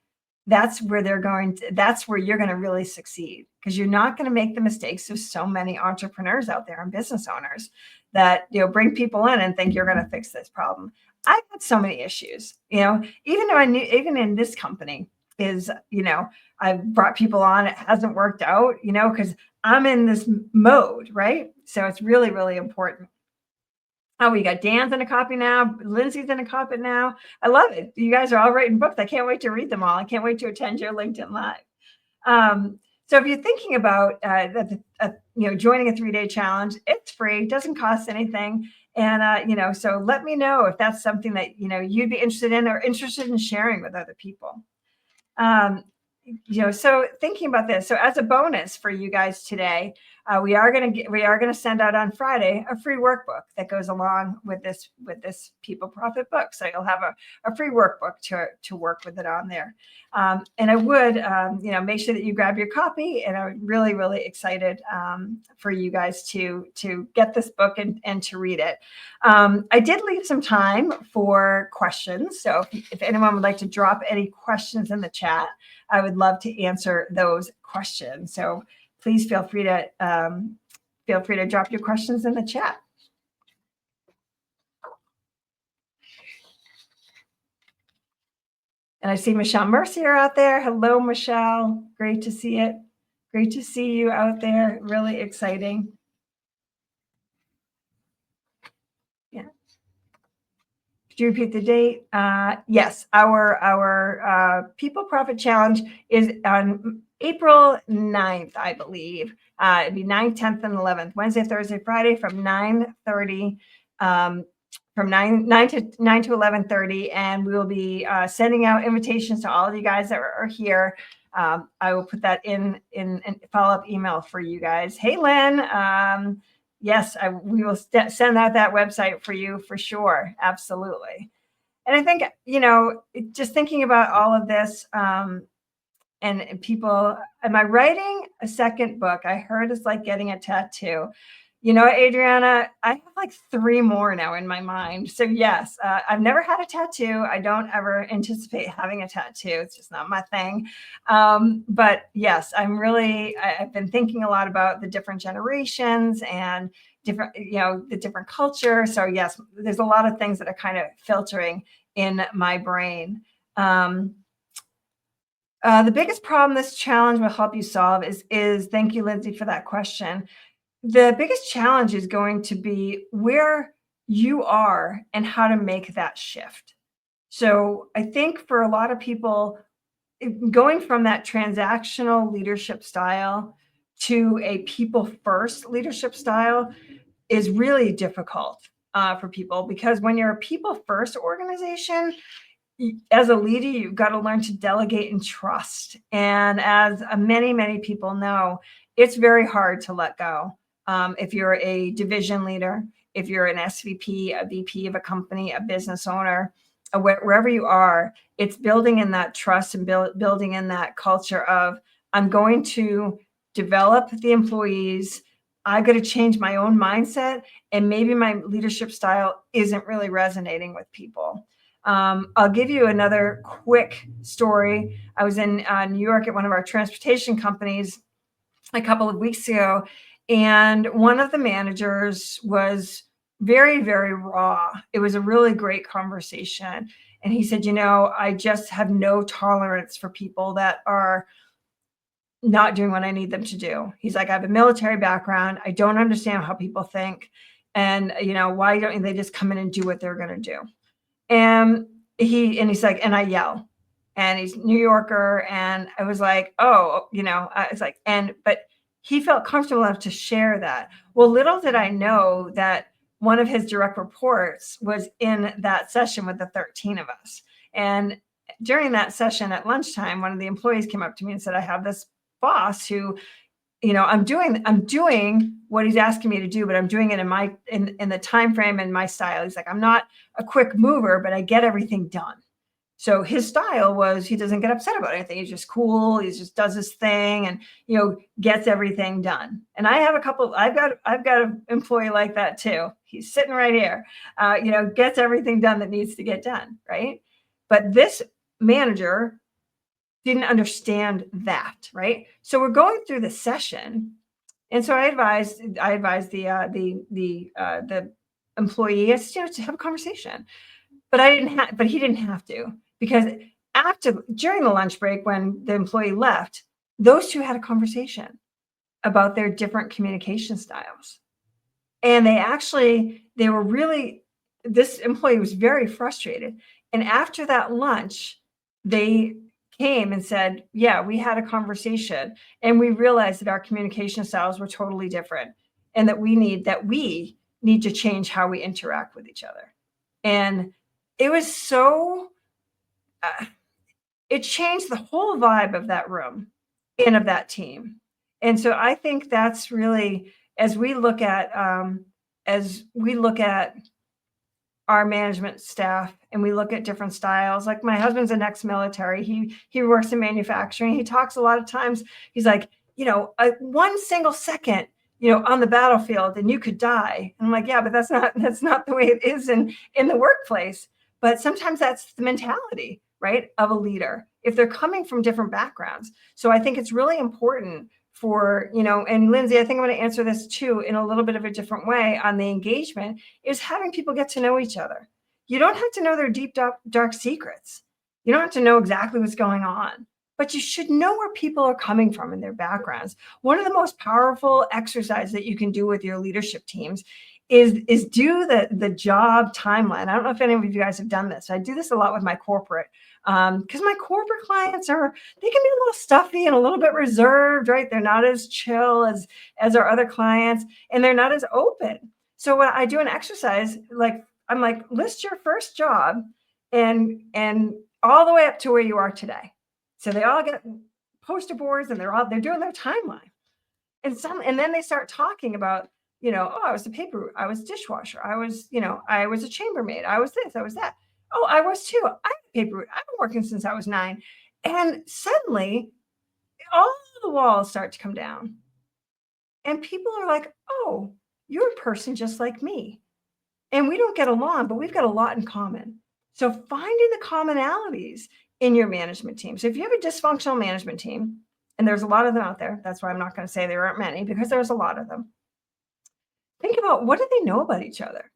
that's where you're going to really succeed, because you're not going to make the mistakes of so many entrepreneurs out there and business owners that bring people in and think you're going to fix this problem. I've had so many issues, even though I knew, even in this company is, I've brought people on, it hasn't worked out, because I'm in this mode, right? So it's really, really important. Oh, we got Dan's in a copy now. Lindsay's in a copy now. I love it. You guys are all writing books. I can't wait to read them all. I can't wait to attend your LinkedIn Live. So if you're thinking about joining a 3-day challenge, it's free, doesn't cost anything. And so let me know if that's something that you'd be interested in or interested in sharing with other people. So thinking about this, so as a bonus for you guys today, we are going to send out on Friday a free workbook that goes along with this People Profit book. So you'll have a free workbook to work with it on there. And I would make sure that you grab your copy. And I'm really, really excited for you guys to get this book and to read it. I did leave some time for questions. So if anyone would like to drop any questions in the chat, I would love to answer those questions. So please feel free to drop your questions in the chat. And I see Michelle Mercier out there. Hello, Michelle. Great to see it. Great to see you out there. Really exciting. Yeah. Could you repeat the date? Yes, our People Profit Challenge is on April 9th, I believe. It'd be 9th, 10th, and 11th, Wednesday, Thursday, Friday from 9:30, from 9 to 11:30, and we will be sending out invitations to all of you guys that are here. I will put that in follow-up email for you guys. Hey, Lynn. Yes, we will send out that website for you for sure. Absolutely. And I think, just thinking about all of this, and people, am I writing a second book? I heard it's like getting a tattoo. Adriana, I have like 3 more now in my mind. So yes, I've never had a tattoo. I don't ever anticipate having a tattoo. It's just not my thing. But yes, I've been thinking a lot about the different generations and the different culture. So yes, there's a lot of things that are kind of filtering in my brain. The biggest problem this challenge will help you solve is thank you, Lindsay, for that question. The biggest challenge is going to be where you are and how to make that shift. So I think for a lot of people, going from that transactional leadership style to a people first leadership style is really difficult for people, because when you're a people first organization, as a leader, you've got to learn to delegate and trust. And as many, many people know, it's very hard to let go. If you're a division leader, if you're an SVP, a VP of a company, a business owner, wherever you are, it's building in that trust and building in that culture of, I'm going to develop the employees. I've got to change my own mindset. And maybe my leadership style isn't really resonating with people. I'll give you another quick story. I was in New York at one of our transportation companies a couple of weeks ago, and one of the managers was very, very raw. It was a really great conversation. And he said, I just have no tolerance for people that are not doing what I need them to do. He's like, I have a military background. I don't understand how people think. And, why don't they just come in and do what they're going to do? And he's like, and I yell, and he's New Yorker. And I was like, oh, it's like, but he felt comfortable enough to share that. Well, little did I know that one of his direct reports was in that session with the 13 of us. And during that session at lunchtime, one of the employees came up to me and said, I have this boss who, I'm doing what he's asking me to do, but I'm doing it in the time frame and my style. He's like, I'm not a quick mover, but I get everything done. So his style was he doesn't get upset about anything. He's just cool. He just does his thing and gets everything done. And I've got an employee like that too. He's sitting right here. Gets everything done that needs to get done, right? But this manager didn't understand that, right? So we're going through the session, and so I advised the employee to have a conversation, but he didn't have to, because during the lunch break when the employee left, those two had a conversation about their different communication styles, and this employee was very frustrated, and after that lunch, they came and said, yeah, we had a conversation and we realized that our communication styles were totally different and that we need to change how we interact with each other. And it was it changed the whole vibe of that room and of that team. And so I think that's really, as we look at our management staff and we look at different styles. Like my husband's an ex-military. He works in manufacturing. He talks a lot of times. He's like, one single second, on the battlefield and you could die. And I'm like, yeah, but that's not the way it is in the workplace. But sometimes that's the mentality, right, of a leader if they're coming from different backgrounds. So I think it's really important for, and Lindsay, I think I'm going to answer this too in a little bit of a different way on the engagement, is having people get to know each other. You don't have to know their deep, dark secrets. You don't have to know exactly what's going on, but you should know where people are coming from in their backgrounds. One of the most powerful exercises that you can do with your leadership teams is do the job timeline. I don't know if any of you guys have done this. I do this a lot with my corporate, because my corporate clients they can be a little stuffy and a little bit reserved, right? They're not as chill as our other clients, and they're not as open. So when I do an exercise, I'm like, list your first job and all the way up to where you are today. So they all get poster boards and they're doing their timeline. And then they start talking about, I was a paper route, I was a dishwasher, I was a chambermaid, I was this, I was that. Oh, I was too. I'm a paper route. I've been working since I was 9. And suddenly all the walls start to come down. And people are like, oh, you're a person just like me. And we don't get along, but we've got a lot in common. So finding the commonalities in your management team. So if you have a dysfunctional management team, and there's a lot of them out there, that's why I'm not going to say there aren't many, because there's a lot of them. Think about, what do they know about each other?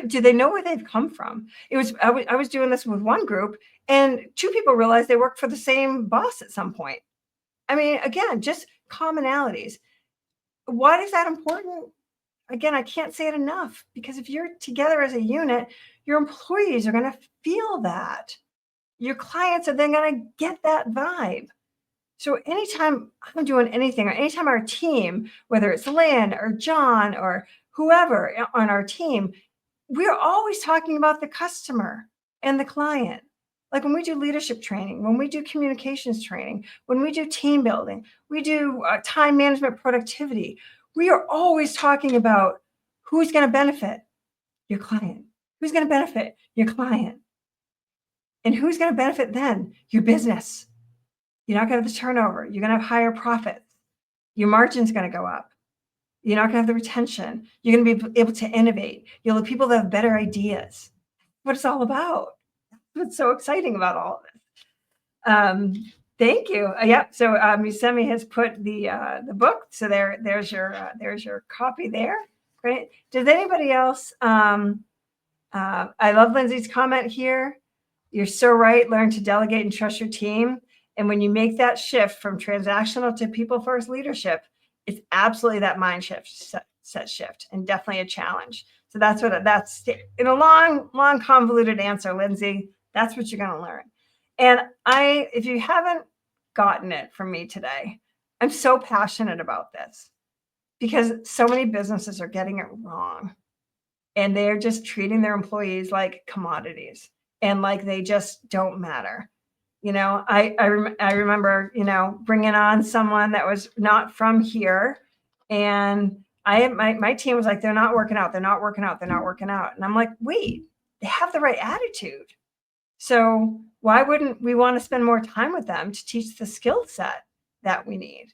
Do they know where they've come from? I was doing this with one group, and 2 people realized they worked for the same boss at some point. I mean, again, just commonalities. Why is that important? Again, I can't say it enough, because if you're together as a unit, your employees are going to feel that. Your clients are then going to get that vibe. So anytime I'm doing anything, or anytime our team, whether it's Lynn or John or whoever on our team, we're always talking about the customer and the client. Like when we do leadership training, when we do communications training, when we do team building, we do time management productivity, we are always talking about who's going to benefit your client, who's going to benefit your client, and who's going to benefit then your business. You're not going to have the turnover. You're going to have higher profits. Your margin's going to go up. You're not going to have the retention. You're going to be able to innovate. You'll have people that have better ideas. What it's all about. What's so exciting about all of this. Thank you. Yeah. So Musemi has put the book. So there's your copy there. Great. Does anybody else? I love Lindsay's comment here. You're so right. Learn to delegate and trust your team. And when you make that shift from transactional to people first leadership, it's absolutely that mind shift, set shift, and definitely a challenge. So that's in a long, convoluted answer, Lindsay. That's what you're going to learn. And if you haven't gotten it from me today, I'm so passionate about this because so many businesses are getting it wrong and they're just treating their employees like commodities and like they just don't matter. I remember, bringing on someone that was not from here, and my team was like, they're not working out, they're not working out, they're not working out, and I'm like, wait, they have the right attitude. So why wouldn't we want to spend more time with them to teach the skill set that we need?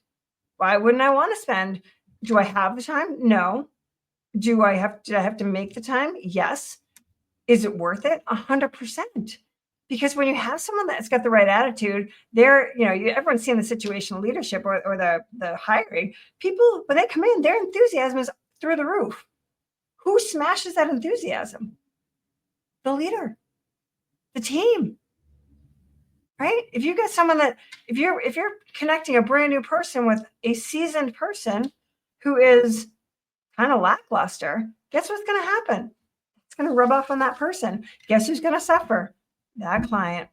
Why wouldn't I want to spend? Do I have the time? No. Do I have to make the time? Yes. Is it worth it? 100%. Because when you have someone that's got the right attitude, everyone's seen the situational leadership or the hiring. People, when they come in, their enthusiasm is through the roof. Who smashes that enthusiasm? The leader, the team, right? If you get someone if you're connecting a brand new person with a seasoned person who is kind of lackluster, guess what's going to happen? It's going to rub off on that person. Guess who's going to suffer? That client.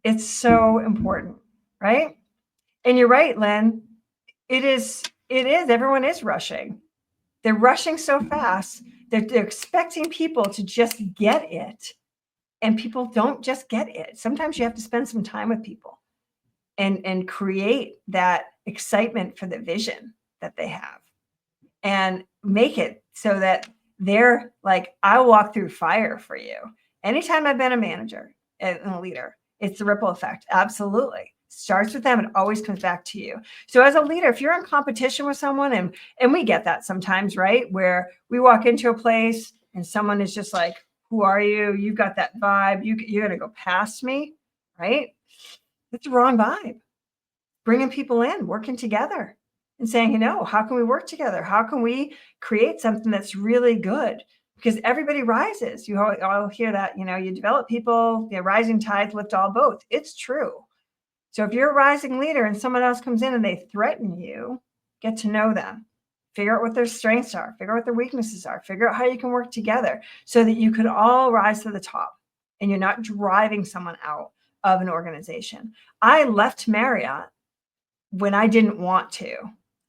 It's so important, right? And you're right, Lynn. It is. Everyone is rushing. They're rushing so fast. They're expecting people to just get it. And people don't just get it. Sometimes you have to spend some time with people and create that excitement for the vision that they have and make it so that they're like, I'll walk through fire for you. Anytime I've been a manager and a leader, it's the ripple effect. Absolutely. Starts with them. It always comes back to you. So as a leader, if you're in competition with someone, and we get that sometimes, right? Where we walk into a place and someone is just like, who are you? You've got that vibe. You're going to go past me, right? It's the wrong vibe. Bringing people in, working together and saying, how can we work together? How can we create something that's really good? Because everybody rises. You all hear that, you develop people, rising tides lift all boats. It's true. So if you're a rising leader and someone else comes in and they threaten you, get to know them. Figure out what their strengths are. Figure out what their weaknesses are. Figure out how you can work together so that you could all rise to the top and you're not driving someone out of an organization. I left Marriott when I didn't want to.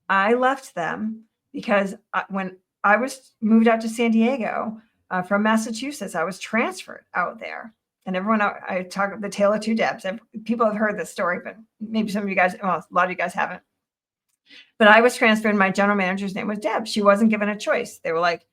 I left them because when I was moved out to San Diego from Massachusetts, I was transferred out there. And everyone, I talk the tale of two Debs. People have heard this story, but maybe some of you guys, well, a lot of you guys haven't. But I was transferred. My general manager's name was Deb. She wasn't given a choice. They were like,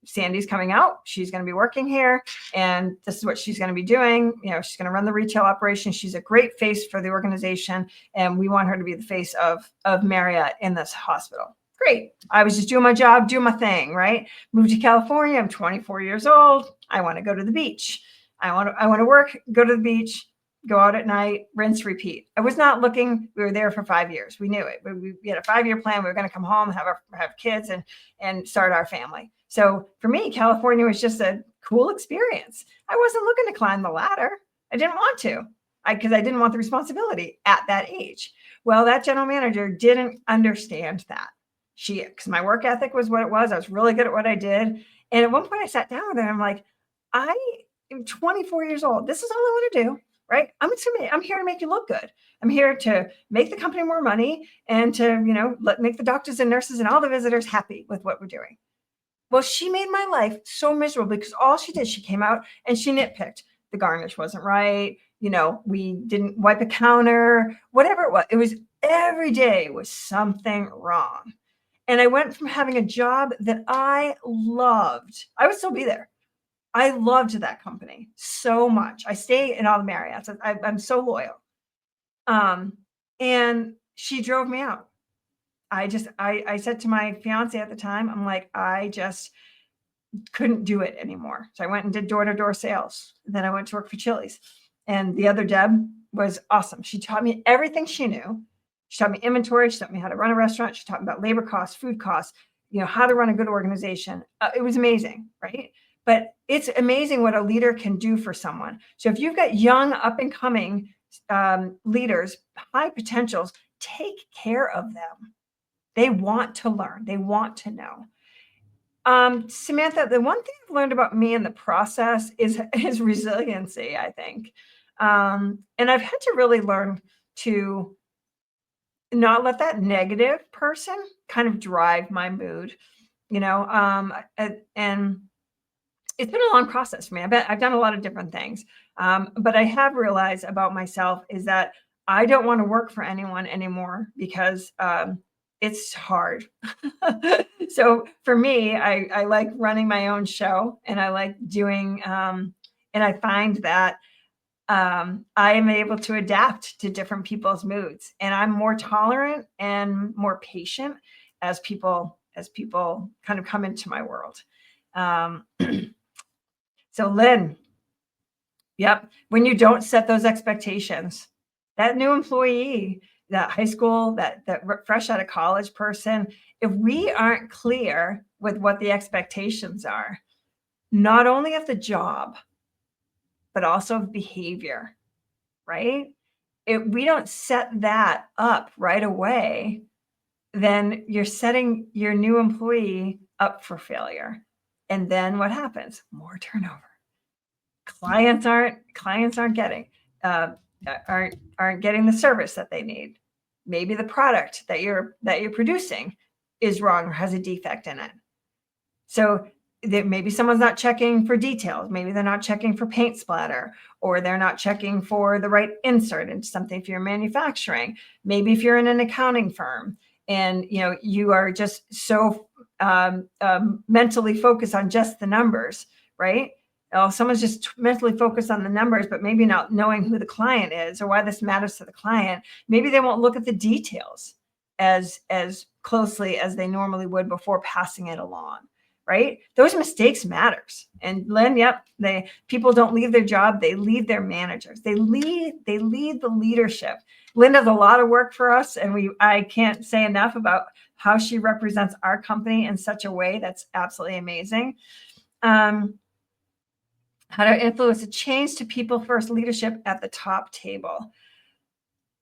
Sandy's coming out. She's going to be working here. And this is what she's going to be doing. She's going to run the retail operation. She's a great face for the organization. And we want her to be the face of Marriott in this hospital. Great. I was just doing my job, doing my thing, right? Moved to California. I'm 24 years old. I want to go to the beach. I want to work, go to the beach, go out at night, rinse, repeat. I was not looking. We were there for 5 years. We knew it. We had a 5-year plan. We were going to come home, have kids and start our family. So for me, California was just a cool experience. I wasn't looking to climb the ladder. I didn't want to because I didn't want the responsibility at that age. Well, that general manager didn't understand that. Because my work ethic was what it was. I was really good at what I did. And at one point I sat down with her and I'm like, I am 24 years old. This is all I want to do, right? I'm here to make you look good. I'm here to make the company more money and to, make the doctors and nurses and all the visitors happy with what we're doing. Well, she made my life so miserable because all she did, she came out and she nitpicked. The garnish wasn't right. We didn't wipe a counter, whatever it was. It was every day was something wrong. And I went from having a job that I loved. I would still be there. I loved that company so much. I stay in all the Marriotts. I'm so loyal. And she drove me out. I said to my fiance at the time, I'm like, I just couldn't do it anymore. So I went and did door-to-door sales. Then I went to work for Chili's. And the other Deb was awesome. She taught me everything she knew. She taught me inventory. She taught me how to run a restaurant. She taught me about labor costs, food costs, how to run a good organization. It was amazing, right? But it's amazing what a leader can do for someone. So if you've got young, up-and-coming leaders, high potentials, take care of them. They want to learn. They want to know. Samantha, the one thing I've learned about me in the process is resiliency, I think. And I've had to really learn to not let that negative person kind of drive my mood, and it's been a long process for me. I've done a lot of different things. But I have realized about myself is that I don't want to work for anyone anymore because it's hard. So for me, I like running my own show and I like doing, and I find that I am able to adapt to different people's moods and I'm more tolerant and more patient as people kind of come into my world. Um, so Lynn, yep. When you don't set those expectations, that new employee, that high school, that fresh out of college person, if we aren't clear with what the expectations are, not only of the job, but also of behavior, right? If we don't set that up right away, then you're setting your new employee up for failure. And then what happens? More turnover. Clients uh, aren't getting the service that they need. Maybe the product that you're producing is wrong or has a defect in it. So maybe someone's not checking for details. Maybe they're not checking for paint splatter, or they're not checking for the right insert into something if you're manufacturing. Maybe if you're in an accounting firm and you are just so mentally focused on just the numbers, right? Oh, someone's just mentally focused on the numbers, but maybe not knowing who the client is or why this matters to the client. Maybe they won't look at the details as closely as they normally would before passing it along, right? Those mistakes matters. And Lynn, yep, people don't leave their job, they leave their managers. They lead the leadership. Lynn does a lot of work for us, and I can't say enough about how she represents our company in such a way that's absolutely amazing. How to influence a change to people first leadership at the top table.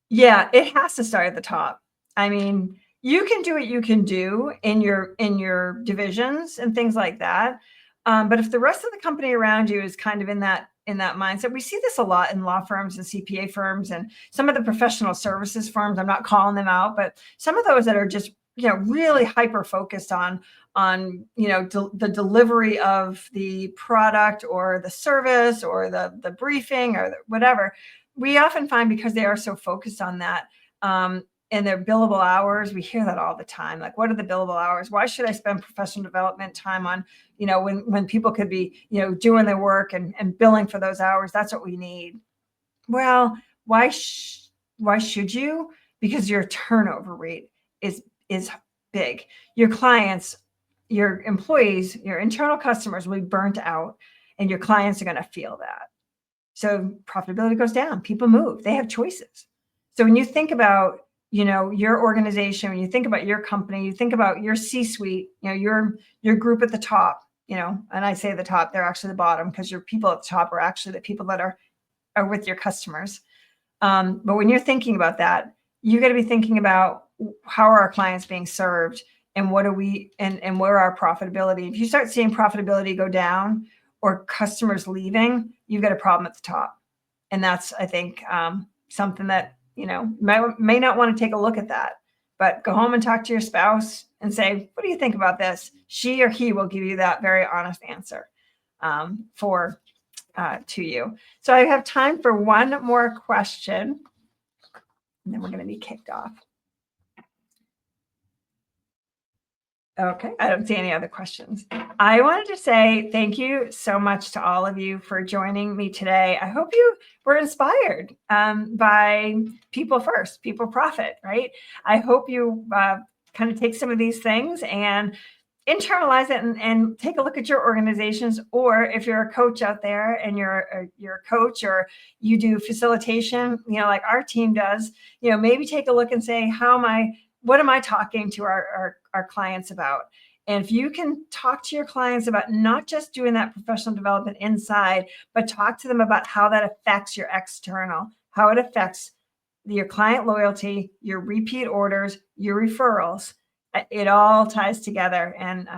Yeah, it has to start at the top. I mean, you can do what you can do in your divisions and things like that. But if the rest of the company around you is kind of in that mindset, we see this a lot in law firms and CPA firms and some of the professional services firms. I'm not calling them out, but some of those that are just really hyper focused on the delivery of the product or the service or the briefing or whatever. We often find, because they are so focused on that, and their billable hours, we hear that all the time. Like, what are the billable hours? Why should I spend professional development time on, when people could be, doing their work and billing for those hours? That's what we need. Well, why should you? Because your turnover rate is big. Your clients, your employees, your internal customers will be burnt out, and your clients are going to feel that. So profitability goes down. People move. They have choices. So when you think about, your organization, when you think about your company, you think about your C-suite, your group at the top, and I say the top, they're actually the bottom, because your people at the top are actually the people that are with your customers. But when you're thinking about that, you got to be thinking about, how are our clients being served, and what are we, and where our profitability. If you start seeing profitability go down or customers leaving, you've got a problem at the top. And that's, I think, something that, may not want to take a look at that, but go home and talk to your spouse and say, what do you think about this? She or he will give you that very honest answer to you. So I have time for one more question, and then we're going to be kicked off. Okay, I don't see any other questions. I wanted to say thank you so much to all of you for joining me today. I hope you were inspired by people first, people profit, right? I hope you kind of take some of these things and internalize it and take a look at your organizations. Or if you're a coach out there and you're a coach, or you do facilitation, like our team does, maybe take a look and say, what am I talking to our clients about? And if you can talk to your clients about not just doing that professional development inside, but talk to them about how that affects your external, how it affects your client loyalty, your repeat orders, your referrals, it all ties together. And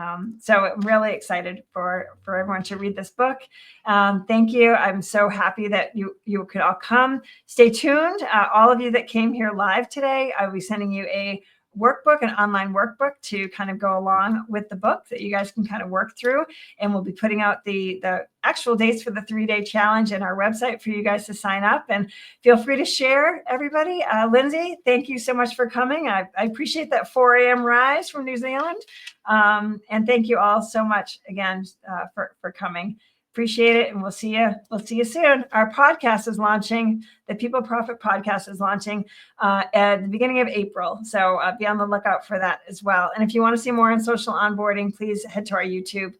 so I'm really excited for everyone to read this book. Thank you. I'm so happy that you could all come. Stay tuned. All of you that came here live today, I'll be sending you a workbook, an online workbook to kind of go along with the book that you guys can kind of work through. And we'll be putting out the actual dates for the 3-day challenge in our website for you guys to sign up. And feel free to share, everybody. Lindsay, thank you so much for coming. I appreciate that 4 a.m. rise from New Zealand. And thank you all so much again for coming. Appreciate it. And we'll see you soon. Our podcast is launching. The People Profit podcast is launching at the beginning of April. So be on the lookout for that as well. And if you want to see more on social onboarding, please head to our YouTube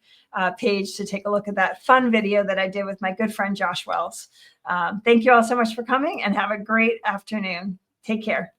page to take a look at that fun video that I did with my good friend, Josh Wells. Thank you all so much for coming and have a great afternoon. Take care.